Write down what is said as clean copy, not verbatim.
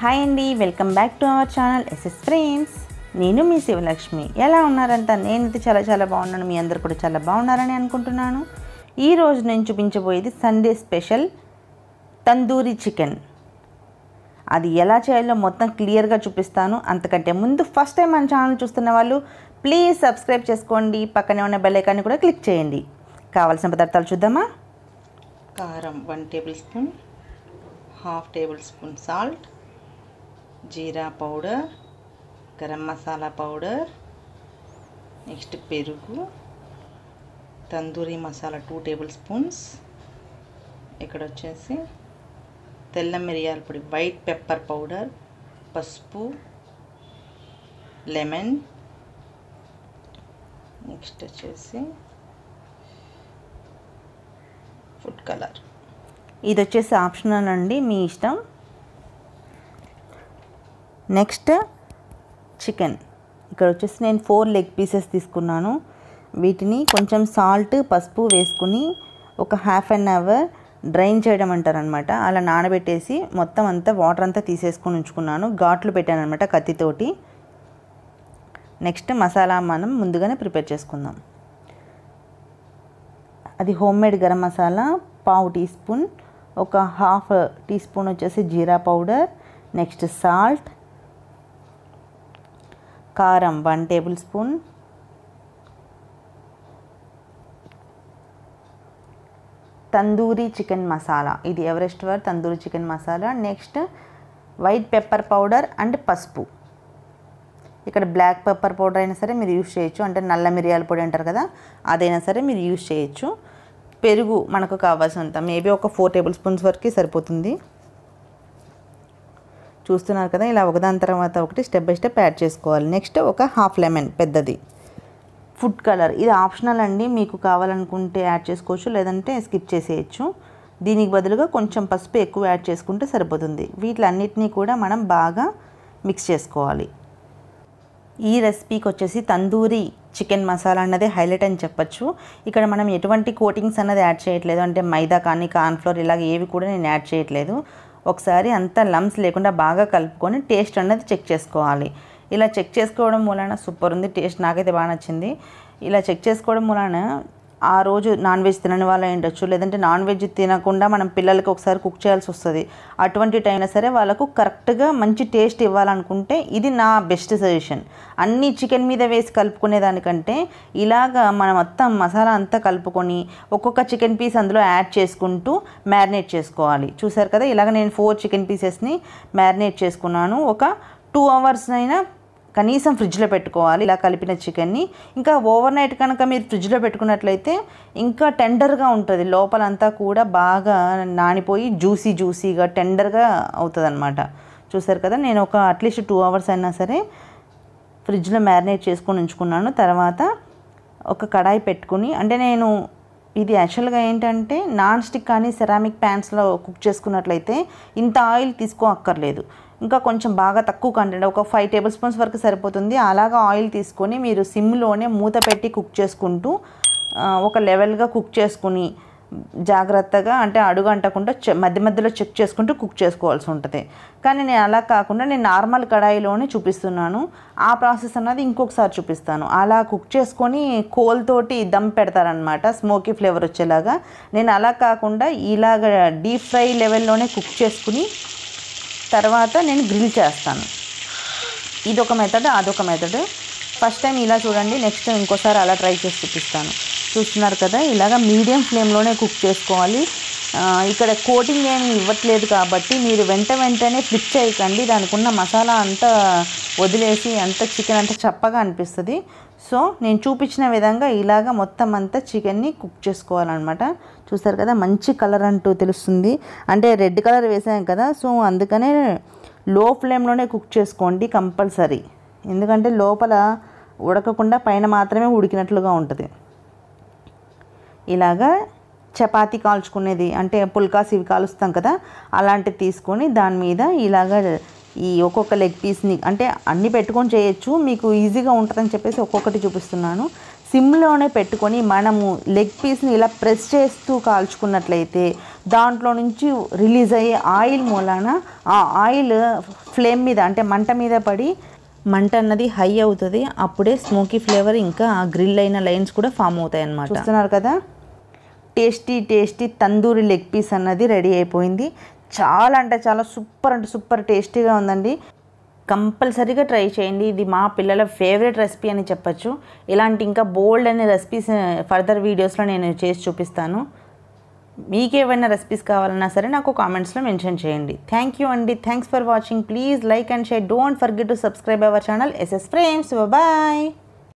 Hi అండి, welcome back to our channel S S frames. నేను మీ శివలక్ష్మి. ఎలా ఉన్నారంతా? నేనైతే చాలా బాగున్నాను. మీ అందరు కూడా చాలా బాగున్నారని అనుకుంటున్నాను. ఈరోజు నేను చూపించబోయేది సండే స్పెషల్ తందూరి చికెన్. అది ఎలా చేయాలో మొత్తం క్లియర్గా చూపిస్తాను. అంతకంటే ముందు ఫస్ట్ టైం మన ఛానల్ చూస్తున్న వాళ్ళు ప్లీజ్ సబ్స్క్రైబ్ చేసుకోండి. పక్కనే ఉన్న బెల్ ఐకాన్ని కూడా క్లిక్ చేయండి. కావాల్సిన పదార్థాలు చూద్దామా? కారం 1 tablespoon, half tablespoon salt, jeera powder, garam masala powder, next పెరుగు, తందూరి మసాలా 2 టేబుల్ స్పూన్స్, ఇక్కడ వచ్చేసి తెల్ల మిరియాల పొడి, వైట్ పెప్పర్ పౌడర్, పసుపు, లెమన్, నెక్స్ట్ వచ్చేసి ఫుడ్ కలర్. ఇది వచ్చేసి ఆప్షనల్ అండి, మీ ఇష్టం. Next chicken. ఇక్కడ వచ్చేసి నేను 4 లెగ్ పీసెస్ తీసుకున్నాను. వీటిని కొంచెం సాల్ట్, పసుపు వేసుకుని ఒక హాఫ్ అన్ అవర్ డ్రైన్ చేయడం అంటారనమాట. అలా నానబెట్టేసి మొత్తం అంతా వాటర్ అంతా తీసేసుకొని ఉంచుకున్నాను. ఘాట్లు పెట్టాను అనమాట కత్తితోటి. నెక్స్ట్ మసాలా మనం ముందుగానే ప్రిపేర్ చేసుకుందాం. అది homemade garam masala 1/2 teaspoon, ఒక హాఫ్ టీ స్పూన్ వచ్చేసి జీరా పౌడర్, నెక్స్ట్ సాల్ట్, కారం 1 tablespoon, tandoori chicken masala, ఇది ఎవరెస్ట్ వారి tandoori chicken masala. Next white pepper powder and పసుపు. ఇక్కడ బ్లాక్ పెప్పర్ పౌడర్ అయినా సరే మీరు యూజ్ చేయొచ్చు, అంటే నల్ల మిరియాల పొడి అంటారు కదా, అదైనా సరే మీరు యూజ్ చేయొచ్చు. పెరుగు మనకు కావాల్సినంత, మేబీ ఒక 4 టేబుల్ స్పూన్స్ వరకు సరిపోతుంది. చూస్తున్నారు కదా, ఇలా ఒకదాని తర్వాత ఒకటి స్టెప్ బై స్టెప్ యాడ్ చేసుకోవాలి. నెక్స్ట్ ఒక హాఫ్ లెమన్ పెద్దది. ఫుడ్ కలర్ ఇది ఆప్షనల్ అండి, మీకు కావాలనుకుంటే యాడ్ చేసుకోవచ్చు, లేదంటే స్కిప్ చేసేయచ్చు. దీనికి బదులుగా కొంచెం పసుపు ఎక్కువ యాడ్ చేసుకుంటే సరిపోతుంది. వీటిలన్నిటినీ కూడా మనం బాగా మిక్స్ చేసుకోవాలి. ఈ రెసిపీకి వచ్చేసి తందూరి చికెన్ మసాలా అన్నది హైలైట్ అని చెప్పచ్చు. ఇక్కడ మనం ఎటువంటి కోటింగ్స్ అన్నది యాడ్ చేయట్లేదు, అంటే మైదా కానీ కార్న్ఫ్లోర్ ఇలాగ ఏవి కూడా నేను యాడ్ చేయట్లేదు. ఒకసారి అంతా లమ్స్ లేకుండా బాగా కలుపుకొని టేస్ట్ అన్నది చెక్ చేసుకోవాలి. ఇలా చెక్ చేసుకోవడం మూలన సూపర్ ఉంది టేస్ట్, నాకైతే బాగా నచ్చింది. ఇలా చెక్ చేసుకోవడం మూలన ఆ రోజు నాన్ వెజ్ తినని వాళ్ళు ఉండొచ్చు, లేదంటే నాన్ వెజ్ తినకుండా మనం పిల్లలకి ఒకసారి కుక్ చేయాల్సి వస్తుంది. అటువంటి టైంలో సరే వాళ్ళకు కరెక్ట్గా మంచి టేస్ట్ ఇవ్వాలనుకుంటే ఇది నా బెస్ట్ సజెషన్. అన్నీ చికెన్ మీద వేసి కలుపుకునే దానికంటే ఇలాగా మనం మొత్తం మసాలా అంతా కలుపుకొని ఒక్కొక్క చికెన్ పీస్ అందులో యాడ్ చేసుకుంటూ మ్యారినేట్ చేసుకోవాలి. చూసారు కదా, ఇలాగ నేను 4 చికెన్ పీసెస్ని మ్యారినేట్ చేసుకున్నాను. ఒక 2 అవర్స్ అయినా కనీసం ఫ్రిడ్జ్లో పెట్టుకోవాలి ఇలా కలిపిన చికెన్ని. ఇంకా ఓవర్ నైట్ కనుక మీరు ఫ్రిడ్జ్లో పెట్టుకున్నట్లయితే ఇంకా టెండర్గా ఉంటుంది, లోపలంతా కూడా బాగా నానిపోయి జ్యూసీగా టెండర్గా అవుతుంది అనమాట. చూసారు కదా, నేను ఒక అట్లీస్ట్ 2 అవర్స్ అయినా సరే ఫ్రిడ్జ్లో మ్యారినేట్ చేసుకొని ఉంచుకున్నాను. తర్వాత ఒక కడాయి పెట్టుకుని, అంటే నేను ఇది యాక్చువల్గా ఏంటంటే నాన్ స్టిక్ కానీ సెరామిక్ ప్యాన్స్లో కుక్ చేసుకున్నట్లయితే ఇంత ఆయిల్ తీసుకోక్కర్లేదు, ఇంకా కొంచెం బాగా తక్కువ కంటెంట్, ఒక 5 టేబుల్ స్పూన్స్ వరకు సరిపోతుంది. అలాగా ఆయిల్ తీసుకొని మీరు సిమ్లోనే మూత పెట్టి కుక్ చేసుకుంటూ ఒక లెవెల్గా కుక్ చేసుకుని జాగ్రత్తగా, అంటే అడుగు అంటకుండా మధ్యలో చెక్ చేసుకుంటూ కుక్ చేసుకోవాల్సి ఉంటుంది. కానీ నేను అలా కాకుండా నేను నార్మల్ కడాయిలోనే చూపిస్తున్నాను. ఆ ప్రాసెస్ అన్నది ఇంకొకసారి చూపిస్తాను. అలా కుక్ చేసుకొని కోల్తోటి దమ్ పెడతారనమాట, స్మోకీ ఫ్లేవర్ వచ్చేలాగా. నేను అలా కాకుండా ఇలాగ డీప్ ఫ్రై లెవెల్లోనే కుక్ చేసుకుని తర్వాత నేను గ్రిల్ చేస్తాను. ఇదొక మెథడ్, అదొక మెథడ్. ఫస్ట్ టైం ఇలా చూడండి, నెక్స్ట్ ఇంకోసారి అలా ట్రై చేసి చూపిస్తాను. చూస్తున్నారు కదా, ఇలాగ మీడియం ఫ్లేమ్లోనే కుక్ చేసుకోవాలి. ఇక్కడ కోటింగ్ ఏమి ఇవ్వట్లేదు కాబట్టి మీరు వెంటనే ఫ్లిప్ చేయకండి, దానికి ఉన్న మసాలా అంతా వదిలేసి అంత చికెన్ అంతా చప్పగా అనిపిస్తుంది. సో నేను చూపించిన విధంగా ఇలాగ మొత్తం అంతా చికెన్ని కుక్ చేసుకోవాలన్నమాట. చూస్తారు కదా, మంచి కలర్ అంటూ తెలుస్తుంది, అంటే రెడ్ కలర్ వేసాం కదా, సో అందుకనే లో ఫ్లేమ్లోనే కుక్ చేసుకోండి కంపల్సరీ. ఎందుకంటే లోపల ఉడకకుండా పైన మాత్రమే ఉడికినట్లుగా ఉంటుంది. ఇలాగా చపాతీ కాల్చుకునేది, అంటే పుల్కాస్ ఇవి కాలుస్తాం కదా, అలాంటివి తీసుకొని దాని మీద ఇలాగ ఈ ఒక్కొక్క లెగ్ పీస్ని, అంటే అన్నీ పెట్టుకొని చేయొచ్చు, మీకు ఈజీగా ఉంటుందని చెప్పేసి ఒక్కొక్కటి చూపిస్తున్నాను. సిమ్లోనే పెట్టుకొని మనము లెగ్ పీస్ని ఇలా ప్రెస్ చేస్తూ కాల్చుకున్నట్లయితే దాంట్లో నుంచి రిలీజ్ అయ్యే ఆయిల్ మూలాన ఆ ఆయిల్ ఫ్లేమ్ మీద అంటే మంట మీద పడి మంట అన్నది హై అవుతుంది. అప్పుడే స్మోకీ ఫ్లేవర్ ఇంకా ఆ గ్రిల్ అయిన లైన్స్ కూడా ఫామ్ అవుతాయి అన్నమాట. చూస్తున్నారు కదా, టేస్టీ తందూరి లెగ్ పీస్ అన్నది రెడీ అయిపోయింది. చాలా అంటే చాలా సూపర్ టేస్టీగా ఉందండి. కంపల్సరీగా ట్రై చేయండి. ఇది మా పిల్లల ఫేవరెట్ రెసిపీ అని చెప్పచ్చు. ఇలాంటి ఇంకా బోల్డ్ అనే రెసిపీస్ ఫర్దర్ వీడియోస్లో నేను చేసి చూపిస్తాను. మీకేమైనా రెసిపీస్ కావాలన్నా సరే నాకు కామెంట్స్లో మెన్షన్ చేయండి. థ్యాంక్ యూ అండి. Thanks for watching. Please like and share. Don't forget to subscribe our channel SS Frames. Bye.